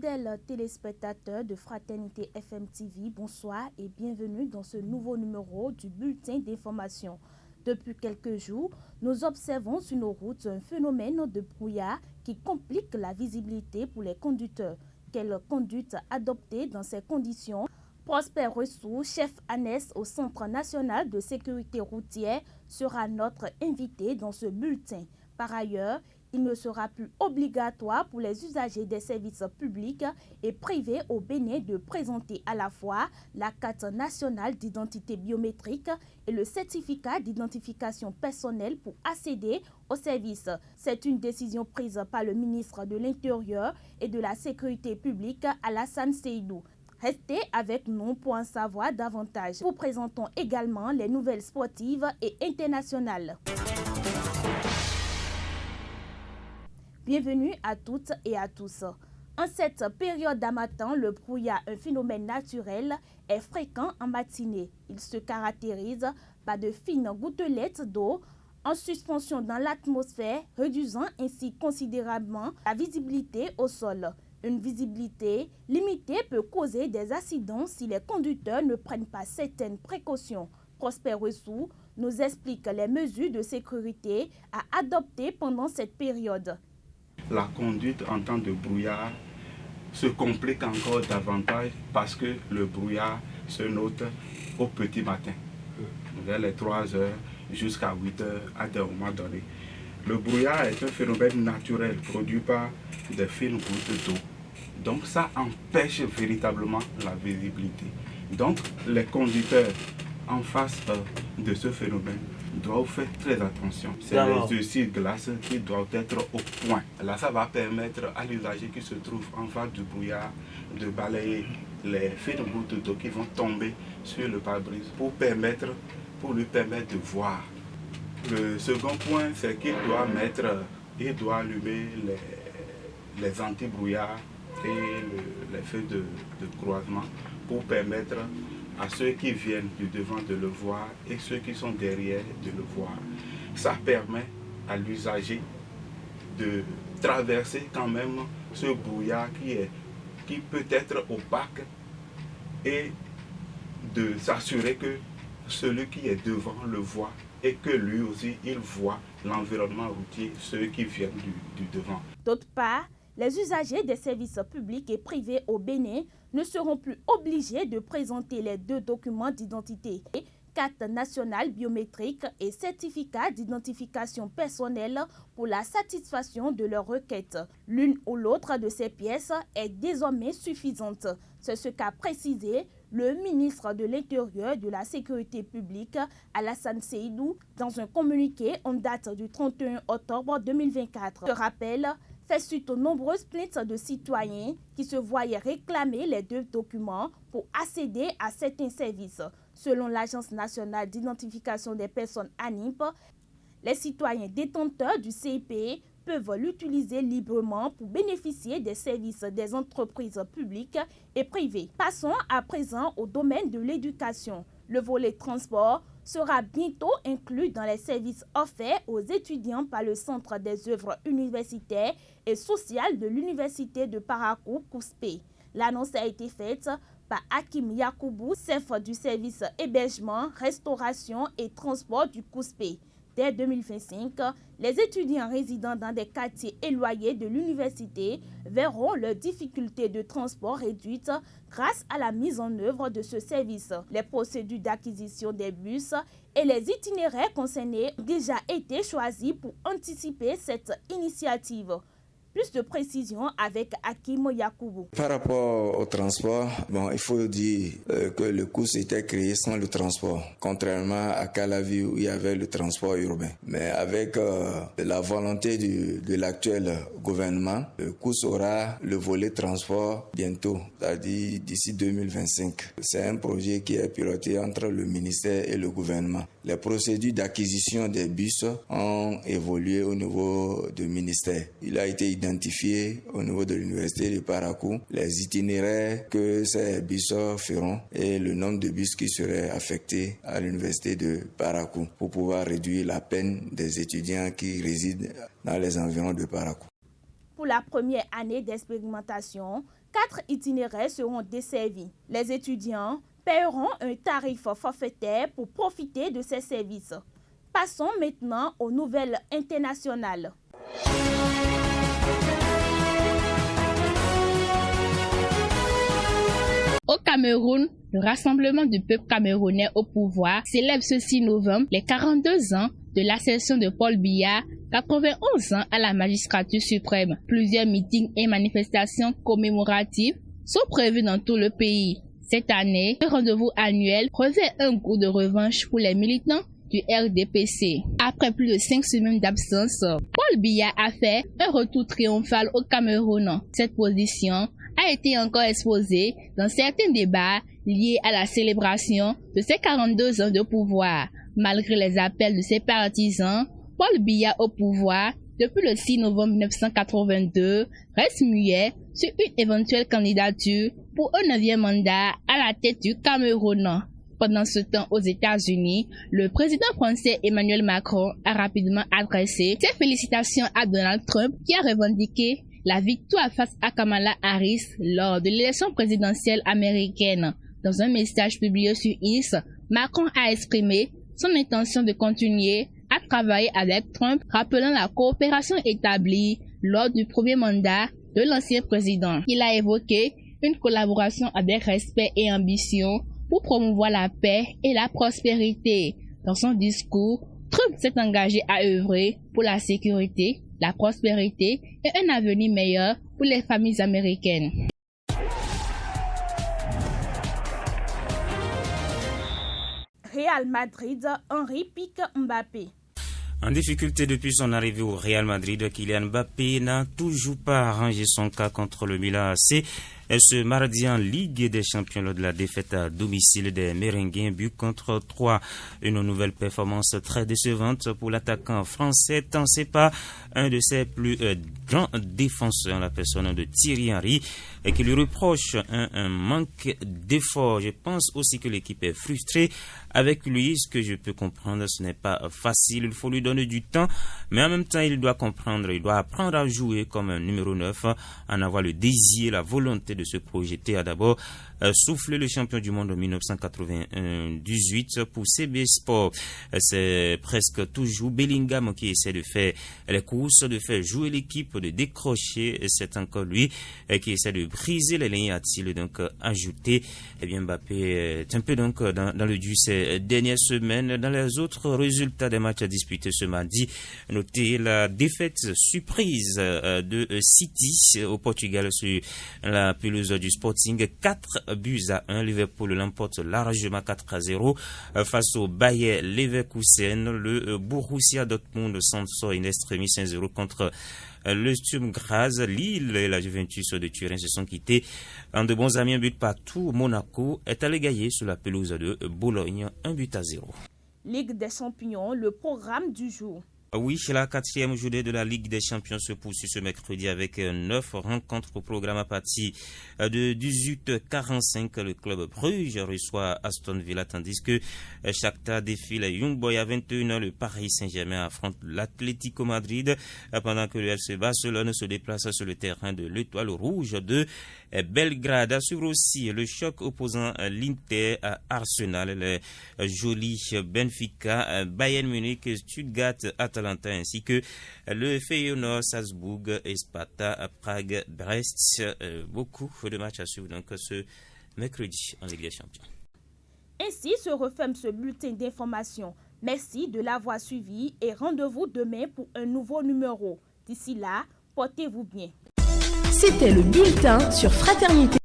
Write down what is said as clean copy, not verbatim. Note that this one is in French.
Fidèles téléspectateurs de Fraternité FM TV, bonsoir et bienvenue dans ce nouveau numéro du bulletin d'information. Depuis quelques jours, nous observons sur nos routes un phénomène de brouillard qui complique la visibilité pour les conducteurs. Quelle conduite adopter dans ces conditions? Prosper Ressou, chef ANES au Centre national de sécurité routière, sera notre invité dans ce bulletin. Par ailleurs, il ne sera plus obligatoire pour les usagers des services publics et privés au Bénin de présenter à la fois la carte nationale d'identité biométrique et le certificat d'identification personnelle pour accéder aux services. C'est une décision prise par le ministre de l'Intérieur et de la Sécurité publique, Alassane Seydou. Restez avec nous pour en savoir davantage. Vous présentons également les nouvelles sportives et internationales. Bienvenue à toutes et à tous. En cette période d'harmattan, le brouillard, un phénomène naturel, est fréquent en matinée. Il se caractérise par de fines gouttelettes d'eau en suspension dans l'atmosphère, réduisant ainsi considérablement la visibilité au sol. Une visibilité limitée peut causer des accidents si les conducteurs ne prennent pas certaines précautions. Prosper Ressou nous explique les mesures de sécurité à adopter pendant cette période. La conduite en temps de brouillard se complique encore davantage parce que le brouillard se note au petit matin, vers les 3 heures jusqu'à 8 heures à des moments donnés. Le brouillard est un phénomène naturel produit par des fines gouttes d'eau. Donc ça empêche véritablement la visibilité. Donc les conducteurs en face de ce phénomène doivent faire très attention. C'est les essuie-glaces qui doivent être au point. Là, ça va permettre à l'usager qui se trouve en face du brouillard de balayer les fines gouttes d'eau qui vont tomber sur le pare-brise pour lui permettre de voir. Le second point, c'est qu'il doit allumer les anti-brouillards et les feux de croisement pour permettre à ceux qui viennent du devant de le voir et ceux qui sont derrière de le voir. Ça permet à l'usager de traverser quand même ce brouillard qui peut être opaque et de s'assurer que celui qui est devant le voit et que lui aussi il voit l'environnement routier, ceux qui viennent du devant. D'autre part, les usagers des services publics et privés au Bénin ne seront plus obligés de présenter les 2 documents d'identité, carte nationale biométrique et certificat d'identification personnelle pour la satisfaction de leurs requêtes. L'une ou l'autre de ces pièces est désormais suffisante. C'est ce qu'a précisé le ministre de l'Intérieur et de la Sécurité publique, Alassane Seydou, dans un communiqué en date du 31 octobre 2024. Ce rappel fait suite aux nombreuses plaintes de citoyens qui se voyaient réclamer les 2 documents pour accéder à certains services. Selon l'Agence nationale d'identification des personnes ANIP, les citoyens détenteurs du CIP peuvent l'utiliser librement pour bénéficier des services des entreprises publiques et privées. Passons à présent au domaine de l'éducation. Le volet transport sera bientôt inclus dans les services offerts aux étudiants par le Centre des œuvres universitaires et sociales de l'Université de Parakou, COUSPE. L'annonce a été faite par Hakim Yakoubou, chef du service hébergement, restauration et transport du COUSPE. Dès 2025, les étudiants résidant dans des quartiers éloignés de l'université verront leurs difficultés de transport réduites grâce à la mise en œuvre de ce service. Les procédures d'acquisition des bus et les itinéraires concernés ont déjà été choisis pour anticiper cette initiative. Plus de précisions avec Hakim Yakoubou. Par rapport au transport, il faut dire que le COUS était créé sans le transport, contrairement à Calavi où il y avait le transport urbain. Mais avec la volonté de l'actuel gouvernement, le COUS aura le volet transport bientôt, c'est-à-dire d'ici 2025. C'est un projet qui est piloté entre le ministère et le gouvernement. Les procédures d'acquisition des bus ont évolué au niveau du ministère. Il a été identifié au niveau de l'université de Parakou les itinéraires que ces bus feront et le nombre de bus qui seraient affectés à l'université de Parakou pour pouvoir réduire la peine des étudiants qui résident dans les environs de Parakou. Pour la première année d'expérimentation, 4 itinéraires seront desservis. Les étudiants paieront un tarif forfaitaire pour profiter de ces services. Passons maintenant aux nouvelles internationales. Au Cameroun, le Rassemblement du peuple camerounais au pouvoir célèbre ce 6 novembre les 42 ans de l'accession de Paul Biya, 91 ans à la magistrature suprême. Plusieurs meetings et manifestations commémoratives sont prévus dans tout le pays. Cette année, le rendez-vous annuel revêt un goût de revanche pour les militants du RDPC. Après plus de 5 semaines d'absence, Paul Biya a fait un retour triomphal au Cameroun. Cette position a été encore exposée dans certains débats liés à la célébration de ses 42 ans de pouvoir. Malgré les appels de ses partisans, Paul Biya au pouvoir depuis le 6 novembre 1982 reste muet sur une éventuelle candidature pour un 9e mandat à la tête du Cameroun. Pendant ce temps, aux États-Unis, le président français Emmanuel Macron a rapidement adressé ses félicitations à Donald Trump qui a revendiqué la victoire face à Kamala Harris lors de l'élection présidentielle américaine. Dans un message publié sur X, Macron a exprimé son intention de continuer à travailler avec Trump, rappelant la coopération établie lors du premier mandat de l'ancien président. Il a évoqué une collaboration avec respect et ambition pour promouvoir la paix et la prospérité. Dans son discours, Trump s'est engagé à œuvrer pour la sécurité, la prospérité et un avenir meilleur pour les familles américaines. Real Madrid, Henry pique Mbappé. En difficulté depuis son arrivée au Real Madrid, Kylian Mbappé n'a toujours pas arrangé son cas contre le Milan AC. Ce mardi en Ligue des Champions lors de la défaite à domicile des Merengues, but contre 3. Une nouvelle performance très décevante pour l'attaquant français, tant c'est pas un de ses plus grands défenseurs, la personne de Thierry Henry, et qui lui reproche un manque d'effort. Je pense aussi que l'équipe est frustrée avec lui. Ce que je peux comprendre, ce n'est pas facile. Il faut lui donner du temps, mais en même temps, il doit comprendre, il doit apprendre à jouer comme un numéro 9, en avoir le désir, la volonté de se projeter à d'abord souffler le champion du monde en 1998 pour CB Sport. C'est presque toujours Bellingham qui essaie de faire les courses, de faire jouer l'équipe, de décrocher. C'est encore lui qui essaie de briser les lignes, a-t-il donc ajouté. Eh bien, Mbappé est un peu donc dans le dur ces dernières semaines. Dans les autres résultats des matchs disputés ce mardi, notez la défaite surprise de City au Portugal sur la pelouse du Sporting, 4-1. Liverpool l'emporte largement 4-0 face au Bayer Leverkusen. Le Borussia Dortmund s'en sort in extremis 1-0 contre le Sturm Graz. Lille et la Juventus de Turin se sont quittés en de bons amis, un but partout. Monaco est allé gagner sur la pelouse de Bologne, 1-0. Ligue des Champions, le programme du jour. Oui, la 4e journée de la Ligue des Champions se poursuit ce mercredi avec 9 rencontres au programme à partir de 18h45. Le club Bruges reçoit Aston Villa, tandis que Shakhtar défile Young Boys à 21h. Le Paris Saint-Germain affronte l'Atlético Madrid, pendant que le FC Barcelone se déplace sur le terrain de l'Étoile Rouge de Belgrade. À suivre aussi le choc opposant l'Inter à Arsenal, les jolis Benfica, Bayern Munich, Stuttgart, Atalanta, ainsi que le Feyenoord, Salzbourg, Sparta, Prague, Brest. Beaucoup de matchs à suivre donc ce mercredi en Ligue des Champions. Ainsi se referme ce bulletin d'information. Merci de l'avoir suivi et rendez-vous demain pour un nouveau numéro. D'ici là, portez-vous bien. C'était le bulletin sur Fraternité.